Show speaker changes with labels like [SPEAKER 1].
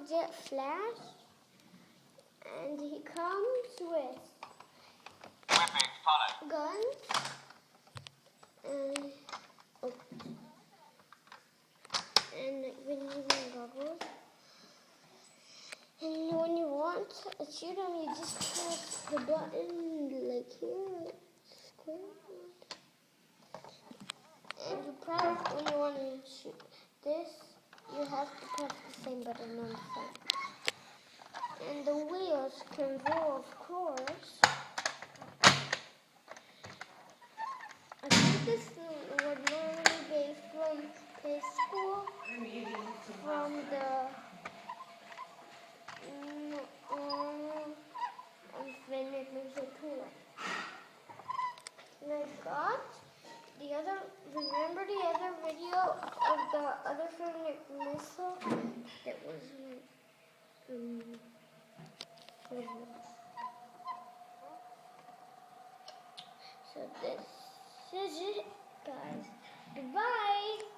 [SPEAKER 1] Jet Flash, and he comes with guns and night vision goggles. And when you want to shoot him, you just press the button like here, square. And you press when you want to shoot this, you have to press the same button on the side. And the wheels can roll, of course. I think this would normally be from preschool, from the Infinite Music Tour. And I got the other, remember the other video of the other Infinite missile that was so this is it, guys. Goodbye.